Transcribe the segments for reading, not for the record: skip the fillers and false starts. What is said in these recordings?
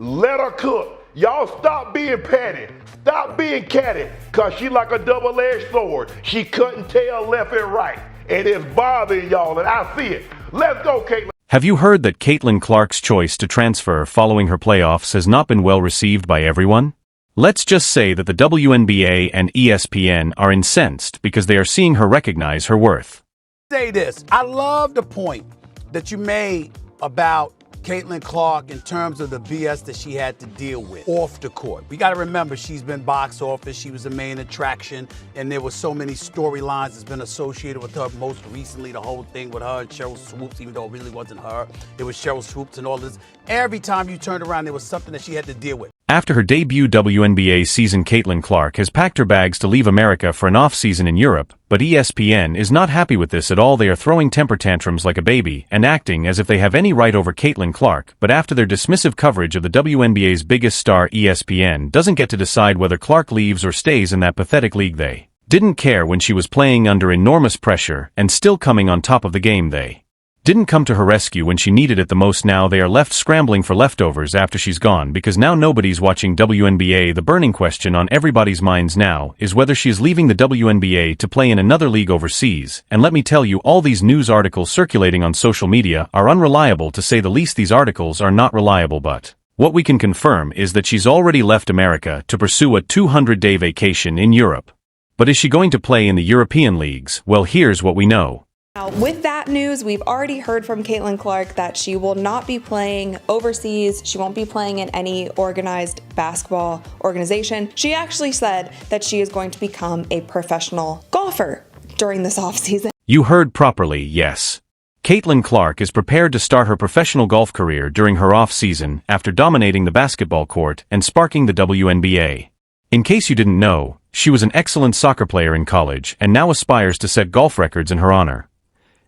Let her cook. Y'all stop being petty. Stop being catty, cause she like a double-edged sword. She cutting tail left and right, and it's bothering y'all, and I see it. Let's go, Caitlin. Have you heard that Caitlin Clark's choice to transfer following her playoffs has not been well received by everyone? Let's just say that the WNBA and ESPN are incensed because they are seeing her recognize her worth. Say this, I love the point that you made about Caitlin Clark in terms of the BS that she had to deal with off the court. We got to remember she's been box office, she was the main attraction, and there were so many storylines that's been associated with her. Most recently, the whole thing with her and Cheryl Swoops, even though it really wasn't her, it was Cheryl Swoops and all this. Every time you turned around, there was something that she had to deal with. After her debut WNBA season, Caitlin Clark has packed her bags to leave America for an off-season in Europe, but ESPN is not happy with this at all. They are throwing temper tantrums like a baby and acting as if they have any right over Caitlin Clark, but after their dismissive coverage of the WNBA's biggest star, ESPN doesn't get to decide whether Clark leaves or stays in that pathetic league. They didn't care when she was playing under enormous pressure and still coming on top of the game. They didn't come to her rescue when she needed it the most. Now they are left scrambling for leftovers after she's gone because now nobody's watching WNBA. The burning question on everybody's minds now is whether she is leaving the WNBA to play in another league overseas, and let me tell you, all these news articles circulating on social media are unreliable, to say the least. These articles are not reliable, but what we can confirm is that she's already left America to pursue a 200-day vacation in Europe. But is she going to play in the European leagues? Well, here's what we know. Now, with that news, we've already heard from Caitlin Clark that she will not be playing overseas. She won't be playing in any organized basketball organization. She actually said that she is going to become a professional golfer during this offseason. You heard properly, yes. Caitlin Clark is prepared to start her professional golf career during her off-season after dominating the basketball court and sparking the WNBA. In case you didn't know, she was an excellent soccer player in college and now aspires to set golf records in her honor.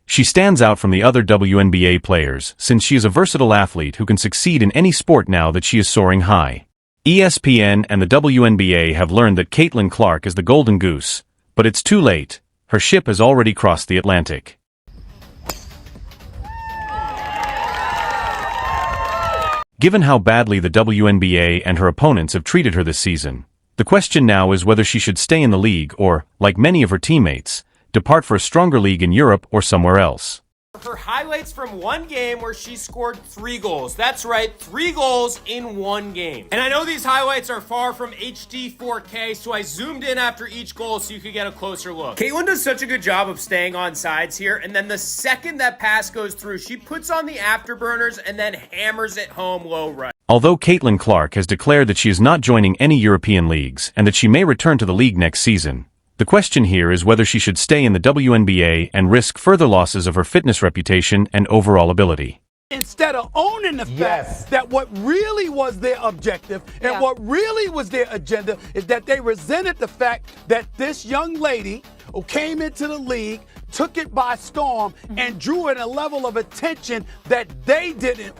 She stands out from the other WNBA players since she is a versatile athlete who can succeed in any sport now that she is soaring high. ESPN and the WNBA have learned that Caitlin Clark is the golden goose, but it's too late. Her ship has already crossed the Atlantic. Given how badly the WNBA and her opponents have treated her this season, the question now is whether she should stay in the league or, like many of her teammates, depart for a stronger league in Europe or somewhere else. Her highlights from one game where she scored 3 goals. That's right, 3 goals in one game. And I know these highlights are far from HD 4K, so I zoomed in after each goal so you could get a closer look. Caitlin does such a good job of staying on sides here, and then the second that pass goes through, she puts on the afterburners and then hammers it home low right. Although Caitlin Clark has declared that she is not joining any European leagues and that she may return to the league next season, the question here is whether she should stay in the WNBA and risk further losses of her fitness reputation and overall ability. Instead of owning the fact that what really was their objective and what really was their agenda is that they resented the fact that this young lady who came into the league, took it by storm, and drew in a level of attention that they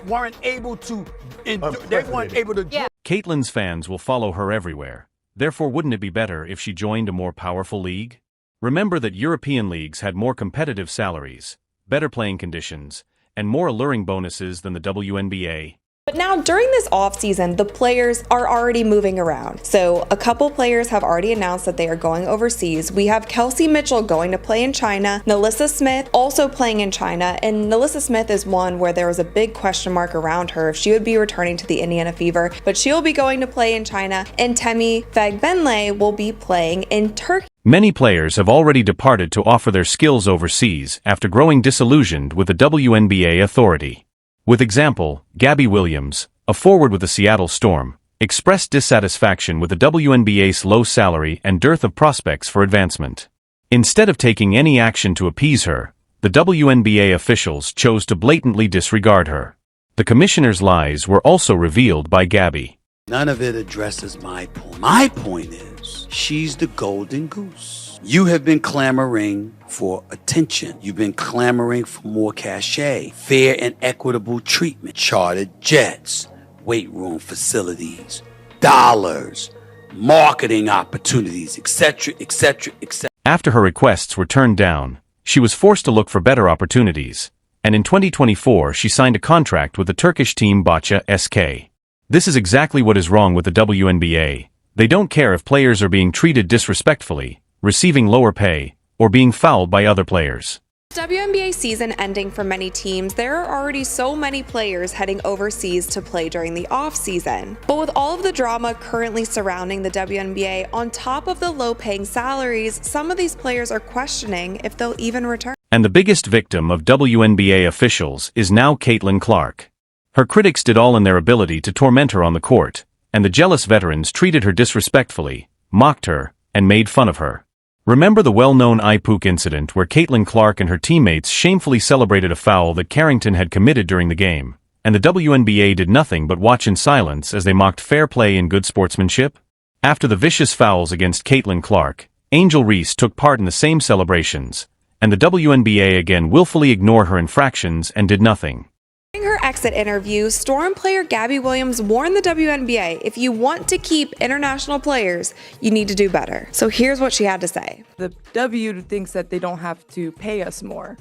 weren't able to do. Caitlin's fans will follow her everywhere. Therefore, wouldn't it be better if she joined a more powerful league? Remember that European leagues had more competitive salaries, better playing conditions, and more alluring bonuses than the WNBA. But now during this offseason, the players are already moving around. So a couple players have already announced that they are going overseas. We have Kelsey Mitchell going to play in China, NaLyssa Smith also playing in China, and NaLyssa Smith is one where there was a big question mark around her if she would be returning to the Indiana Fever, but she'll be going to play in China, and Temi Fagbenle will be playing in Turkey. Many players have already departed to offer their skills overseas after growing disillusioned with the WNBA authority. With example, Gabby Williams, a forward with the Seattle Storm, expressed dissatisfaction with the WNBA's low salary and dearth of prospects for advancement. Instead of taking any action to appease her, the WNBA officials chose to blatantly disregard her. The commissioner's lies were also revealed by Gabby. None of it addresses my point. My point is, she's the golden goose. You have been clamoring for attention. You've been clamoring for more cachet, fair and equitable treatment, chartered jets, weight room facilities, dollars, marketing opportunities, etc., etc., etc. After her requests were turned down, she was forced to look for better opportunities, and in 2024 she signed a contract with the Turkish team Bahçe SK. This is exactly what is wrong with the WNBA. They don't care if players are being treated disrespectfully, receiving lower pay, or being fouled by other players. WNBA season ending for many teams, there are already so many players heading overseas to play during the off-season. But with all of the drama currently surrounding the WNBA, on top of the low-paying salaries, some of these players are questioning if they'll even return. And the biggest victim of WNBA officials is now Caitlin Clark. Her critics did all in their ability to torment her on the court, and the jealous veterans treated her disrespectfully, mocked her, and made fun of her. Remember the well-known iPook incident where Caitlin Clark and her teammates shamefully celebrated a foul that Carrington had committed during the game, and the WNBA did nothing but watch in silence as they mocked fair play and good sportsmanship? After the vicious fouls against Caitlin Clark, Angel Reese took part in the same celebrations, and the WNBA again willfully ignored her infractions and did nothing. During her exit interview, Storm player Gabby Williams warned the WNBA, if you want to keep international players, you need to do better. So here's what she had to say. The W thinks that they don't have to pay us more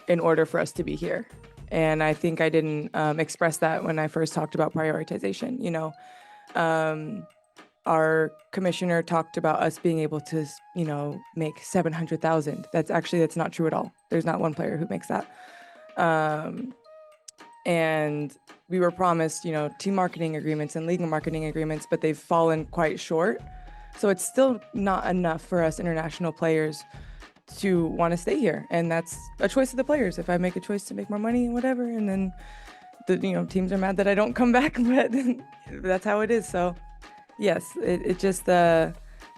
in order for us to be here. And I think I didn't express that when I first talked about prioritization. You know, our commissioner talked about us being able to, you know, make 700,000. That's not true at all. There's not one player who makes that. And we were promised, you know, team marketing agreements and league marketing agreements, but they've fallen quite short. So it's still not enough for us international players to want to stay here. And that's a choice of the players. If I make a choice to make more money and whatever, and then the, you know, teams are mad that I don't come back, but that's how it is. So yes, it just, the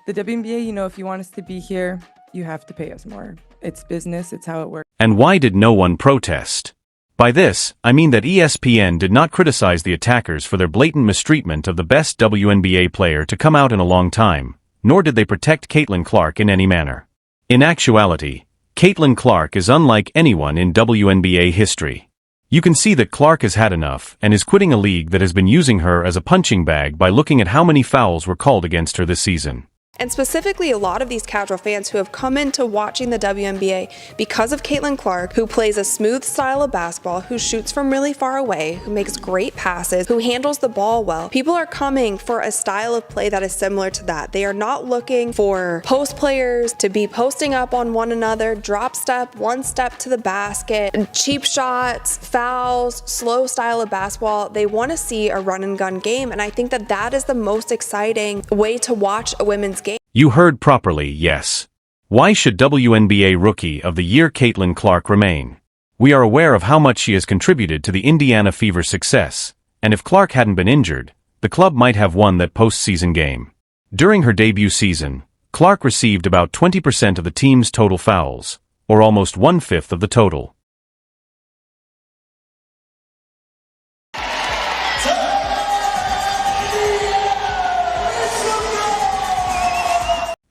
WNBA, you know, if you want us to be here, you have to pay us more. It's business. It's how it works. And why did no one protest? By this, I mean that ESPN did not criticize the attackers for their blatant mistreatment of the best WNBA player to come out in a long time, nor did they protect Caitlin Clark in any manner. In actuality, Caitlin Clark is unlike anyone in WNBA history. You can see that Clark has had enough and is quitting a league that has been using her as a punching bag by looking at how many fouls were called against her this season. And specifically, a lot of these casual fans who have come into watching the WNBA because of Caitlin Clark, who plays a smooth style of basketball, who shoots from really far away, who makes great passes, who handles the ball well. People are coming for a style of play that is similar to that. They are not looking for post players to be posting up on one another, drop step, one step to the basket, cheap shots, fouls, slow style of basketball. They want to see a run and gun game, and I think that that is the most exciting way to watch a women's game. You heard properly, yes. Why should WNBA Rookie of the Year Caitlin Clark remain? We are aware of how much she has contributed to the Indiana Fever's success, and if Clark hadn't been injured, the club might have won that postseason game. During her debut season, Clark received about 20% of the team's total fouls, or almost 1/5 of the total.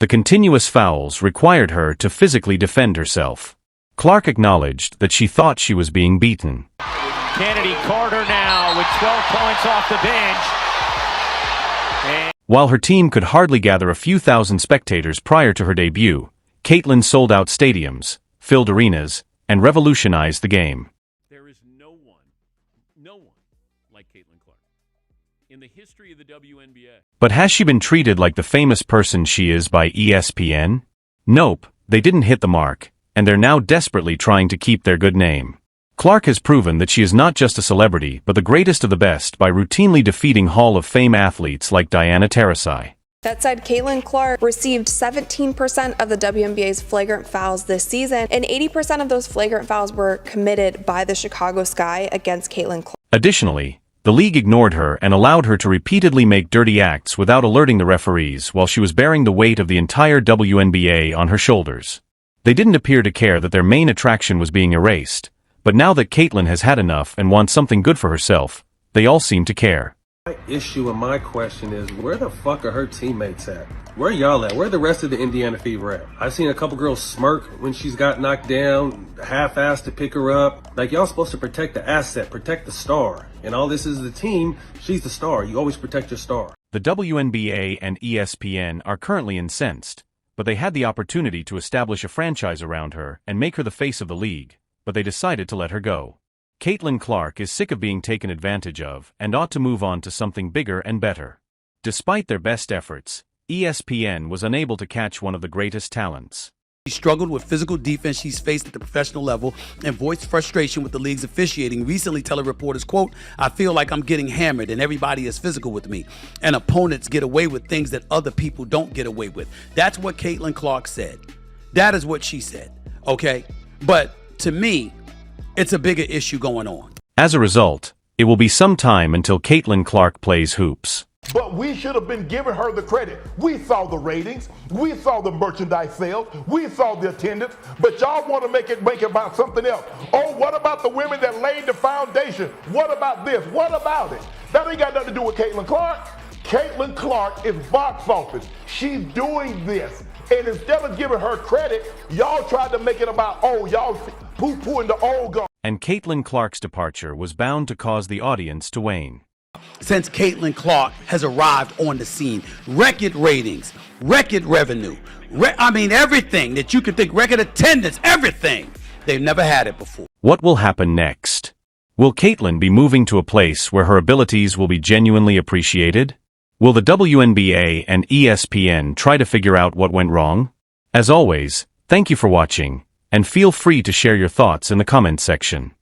The continuous fouls required her to physically defend herself. Clark acknowledged that she thought she was being beaten. Kennedy Carter now with 12 points off the bench. While her team could hardly gather a few thousand spectators prior to her debut, Caitlin sold out stadiums, filled arenas, and revolutionized the game. There is no one like Caitlin Clark in the history of the WNBA. But has she been treated like the famous person she is by ESPN? Nope, they didn't hit the mark, and they're now desperately trying to keep their good name. Clark has proven that she is not just a celebrity but the greatest of the best by routinely defeating Hall of Fame athletes like Diana Taurasi. That said, Caitlin Clark received 17% of the WNBA's flagrant fouls this season, and 80% of those flagrant fouls were committed by the Chicago Sky against Caitlin Clark. Additionally, the league ignored her and allowed her to repeatedly make dirty acts without alerting the referees while she was bearing the weight of the entire WNBA on her shoulders. They didn't appear to care that their main attraction was being erased, but now that Caitlin has had enough and wants something good for herself, they all seem to care. My issue and my question is, where the fuck are her teammates at? Where y'all at? Where the rest of the Indiana Fever at? I've seen a couple girls smirk when she's got knocked down, half-assed to pick her up. Like, y'all supposed to protect the asset, protect the star. And all this is the team, she's the star. You always protect your star. The WNBA and ESPN are currently incensed, but they had the opportunity to establish a franchise around her and make her the face of the league, but they decided to let her go. Caitlin Clark is sick of being taken advantage of and ought to move on to something bigger and better. Despite their best efforts, ESPN was unable to catch one of the greatest talents. She struggled with physical defense she's faced at the professional level and voiced frustration with the league's officiating, recently telling reporters, quote, "I feel like I'm getting hammered and everybody is physical with me, and opponents get away with things that other people don't get away with." That's what Caitlin Clark said. That is what she said, okay? But to me, it's a bigger issue going on. As a result, it will be some time until Caitlin Clark plays hoops. But we should have been giving her the credit. We saw the ratings. We saw the merchandise sales. We saw the attendance. But y'all want to make it about something else. Oh, what about the women that laid the foundation? What about this? What about it? That ain't got nothing to do with Caitlin Clark. Caitlin Clark is box office. She's doing this. And instead of giving her credit, y'all tried to make it about, oh, y'all poo-pooing the old guard. And Caitlin Clark's departure was bound to cause the audience to wane. Since Caitlin Clark has arrived on the scene, record ratings, record revenue, everything that you could think, record attendance, everything. They've never had it before. What will happen next? Will Caitlin be moving to a place where her abilities will be genuinely appreciated? Will the WNBA and ESPN try to figure out what went wrong? As always, thank you for watching, and feel free to share your thoughts in the comments section.